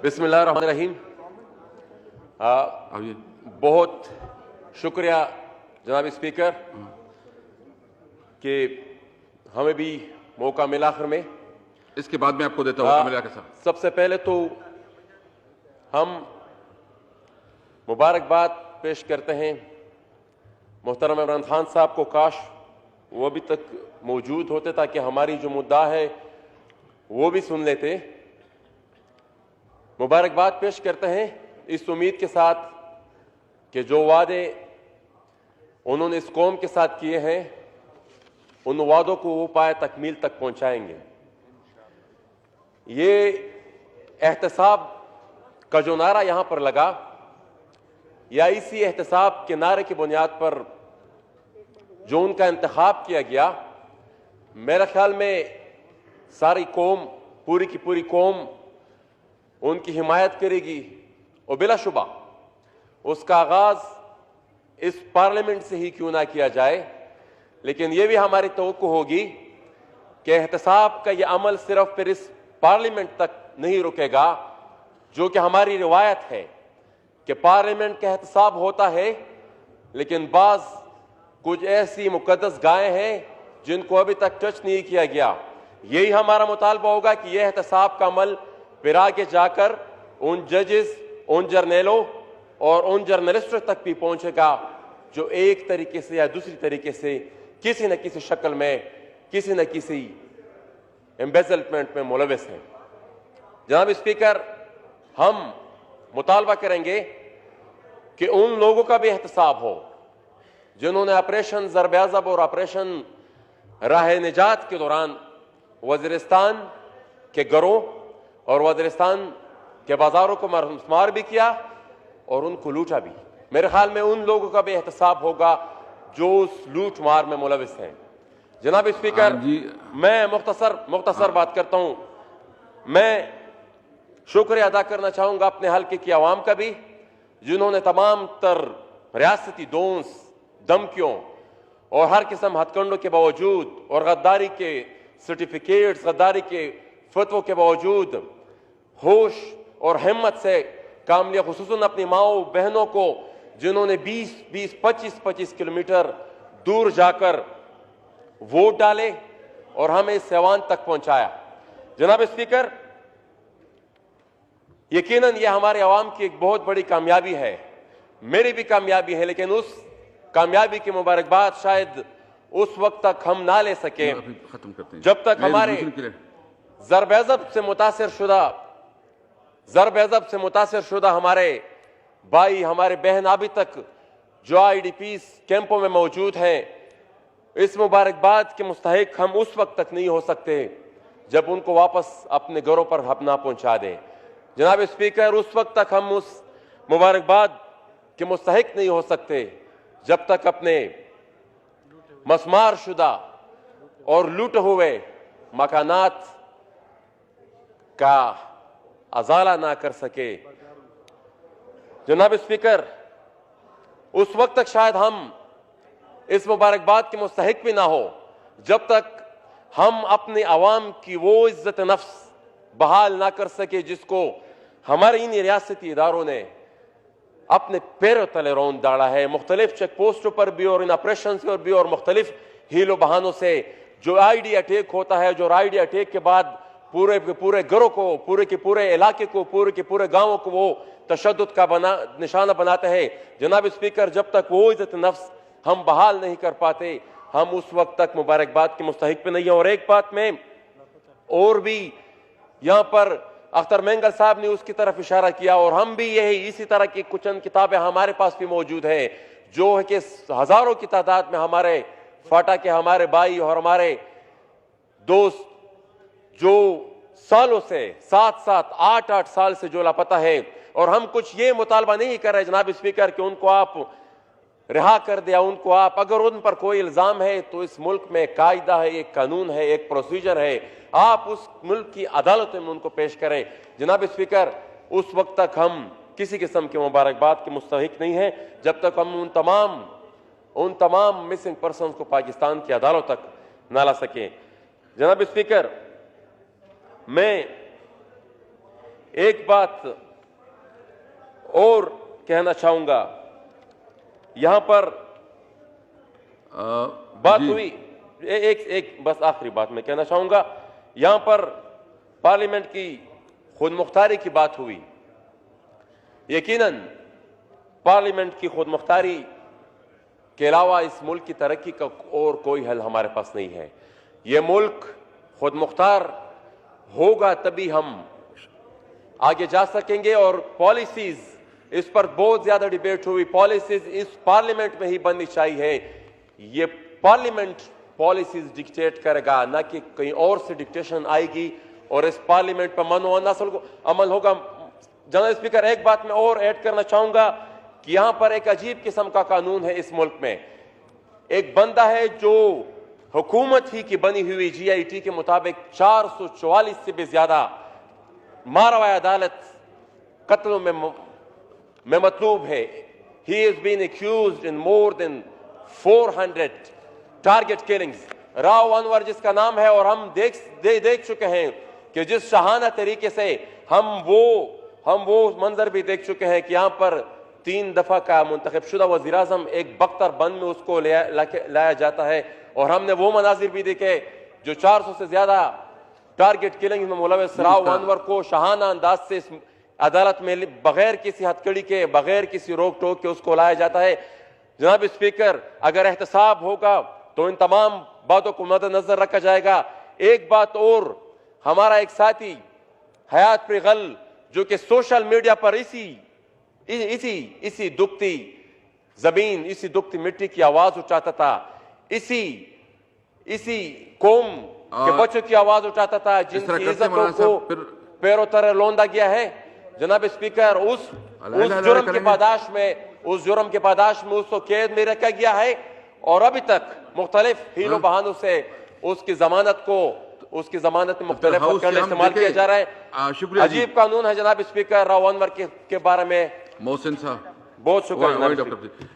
बिस्मिल्लाहिर्रहमानिर्रहीम। बहुत शुक्रिया जनाब स्पीकर कि हमें भी मौका मिला आखिर में। इसके बाद में आपको देता हूं अमीर के साथ। सबसे पहले तो हम मुबारकबाद पेश करते हैं मोहतरम इमरान खान साहब को। काश वो अभी तक मौजूद होते ताकि हमारी जो मुद्दा है वो भी सुन लेते। मुबारकबाद पेश करते हैं इस उम्मीद के साथ कि जो वादे उन्होंने इस कौम के साथ किए हैं उन वादों को वो पाए तकमील तक पहुंचाएंगे। ये एहतसाब का जो नारा यहां पर लगा, या इसी एहतसाब के नारे की बुनियाद पर जो उनका इंतखाब किया गया, मेरे ख्याल में सारी कौम, पूरी की पूरी कौम उनकी हिमायत करेगी और बिलाशुबा उसका आगाज इस पार्लियामेंट से ही क्यों ना किया जाए। लेकिन यह भी हमारी तवक्को होगी कि एहतसाब का यह अमल सिर्फ फिर इस पार्लियामेंट तक नहीं रुकेगा, जो कि हमारी रिवायत है कि पार्लियामेंट का एहतसाब होता है, लेकिन बाज कुछ ऐसी मुकद्दस गायें हैं जिनको अभी तक टच नहीं किया गया। यही हमारा मुतालबा होगा कि यह एहतसाब का अमल फिर आगे जाकर उन जजेस, उन जर्नलों और उन जर्नलिस्टों तक भी पहुंचेगा जो एक तरीके से या दूसरी तरीके से किसी न किसी शक्ल में, किसी न किसी एम्बेजलमेंट में मुलविस हैं। जनाब स्पीकर, हम मुतालबा करेंगे कि उन लोगों का भी एहतसाब हो जिन्होंने ऑपरेशन ज़रब-ए-अज़ब और ऑपरेशन राह निजात के दौरान वज़ीरिस्तान के घरों और वज़ीरिस्तान के बाजारों को मरमार भी किया और उनको लूटा भी। मेरे ख्याल में उन लोगों का भी एहतसाब होगा जो उस लूट मार में मुलविस हैं। जनाब स्पीकर, मैं मुख्तसर बात करता हूं। मैं शुक्रिया अदा करना चाहूंगा अपने हल्के की आवाम का भी, जिन्होंने तमाम तर रियासती दोंस, धमकियों और हर किस्म हथकंडों के बावजूद और गद्दारी के सर्टिफिकेट्स, गद्दारी के फतवों के बावजूद होश और हिम्मत से काम लिया। खुसूसन अपनी माओ बहनों को जिन्होंने 20-20, 25-25 किलोमीटर दूर जाकर वोट डाले और हमें इस ऐवान तक पहुंचाया। जनाब स्पीकर, यकीनन यह हमारे अवाम की एक बहुत बड़ी कामयाबी है, मेरी भी कामयाबी है, लेकिन उस कामयाबी की मुबारकबाद शायद उस वक्त तक हम ना ले सके जब तक हमारे ज़रब-ए-अज़ब से मुतासिर शुदा हमारे भाई, हमारे बहन अभी तक जो IDPs कैंपों में मौजूद हैं, इस मुबारकबाद के मुस्तहिक हम उस वक्त तक नहीं हो सकते जब उनको वापस अपने घरों पर अपना पहुंचा दें। जनाब स्पीकर, उस वक्त तक हम उस मुबारकबाद के मुस्तहिक नहीं हो सकते जब तक अपने मस्मार शुदा और लूटे हुए मकानात का अजाला ना कर सके। जनाब स्पीकर, उस वक्त तक शायद हम इस मुबारकबाद के मुस्तहिक भी ना हो जब तक हम अपने अवाम की वो इज्जत नफ्स बहाल ना कर सके जिसको हमारे इन रियासती इदारों ने अपने पैरों तले रौंद डाला है। मुख्तलिफ चेक पोस्टों पर भी और इन ऑपरेशन से और भी और मुख्तलिफ हीलो बहानों से जो आईडी अटैक होता है, जो आईडी अटैक के बाद पूरे के पूरे घरों को, पूरे के पूरे इलाके को, पूरे के पूरे गांवों को वो तशद्दुद का निशाना बनाते हैं। जनाब स्पीकर, जब तक वो इज्जत नफ्स हम बहाल नहीं कर पाते, हम उस वक्त तक मुबारकबाद के मुस्तहिक पे नहीं है। और एक बात में और भी यहां पर अख्तर मेंगल साहब ने उसकी तरफ इशारा किया, और हम भी यही इसी तरह की कुछ चंद किताबें हमारे पास भी मौजूद है जो है कि हजारों की तादाद में हमारे फाटा के हमारे भाई और हमारे दोस्त जो सालों से 7-7, 8-8 साल से जो लापता है, और हम कुछ ये मुतालबा नहीं कर रहे जनाब स्पीकर कि उनको आप रिहा कर दिया, उनको आप, अगर उन पर कोई इल्जाम है तो इस मुल्क में कायदा है, एक कानून है, एक प्रोसीजर है, आप उस मुल्क की अदालतों में उनको पेश करें। जनाब स्पीकर, उस वक्त तक हम किसी किस्म के मुबारकबाद के मुस्तहिक नहीं है जब तक हम उन तमाम मिसिंग पर्सन को पाकिस्तान की अदालत तक ना ला सकें। जनाब स्पीकर, मैं एक बात और कहना चाहूंगा, यहां पर बात जी। हुई, एक बस आखिरी बात मैं कहना चाहूंगा, यहां पर पार्लियामेंट की खुद मुख्तारी की बात हुई। यकीनन पार्लियामेंट की खुद मुख्तारी के अलावा इस मुल्क की तरक्की का और कोई हल हमारे पास नहीं है। यह मुल्क खुद मुख्तार होगा तभी हम आगे जा सकेंगे। और पॉलिसीज, इस पर बहुत ज्यादा डिबेट हुई, पॉलिसीज इस पार्लियामेंट में ही बननी चाहिए। ये पार्लियामेंट पॉलिसीज डिक्टेट करेगा, ना कि कहीं और से डिक्टेशन आएगी और इस पार्लियामेंट पर मनो अमल होगा। जनरल स्पीकर, एक बात मैं और ऐड करना चाहूंगा कि यहां पर एक अजीब किस्म का कानून है इस मुल्क में। एक बंदा है जो हुकूमत ही की बनी हुई GIT के मुताबिक 444 से भी ज्यादा मारवा अदालत कत्लों में मतलूब है। He is been accused in more than 400 target killings. Rao Anwar जिसका नाम है, और हम देख चुके हैं कि जिस शाहाना तरीके से हम वो मंजर भी देख चुके हैं कि यहां पर 3 दफा का मुंतखब शुदा वज़ीर आज़म एक बख्तर बंद में उसको लाया जाता है। और हमने वो मनाजिर भी देखे जो 400 से ज्यादा टारगेट किलिंग में मुलविस राव अनवर को शाहाना अंदाज से इस अदालत में बगैर किसी हथकड़ी के, बगैर किसी रोक टोक के उसको लाया जाता है। जनाब स्पीकर, अगर एहतसाब होगा तो इन तमाम बातों को मद्देनजर रखा जाएगा। एक बात और, हमारा एक साथी हयात प्रिगल जो कि सोशल मीडिया पर इसी दुखती जमीन, इसी दुखती मिट्टी की आवाज उठाता था, इसी कौम के बच्चों की आवाज उठाता था जिनकी इज्जतों को पैरों तरह लौंदा गया है। जनाब स्पीकर, उस जुर्म के पादाश में उसको कैद में रखा गया है और अभी तक मुख्तलिफ हीलो बहानों से उसकी जमानत में मुख्तलिफ इस्तेमाल किया जा रहा है। अजीब कानून है जनाब स्पीकर राव अनवर के बारे में। मोहसिन साहब, बहुत शुक्रिया।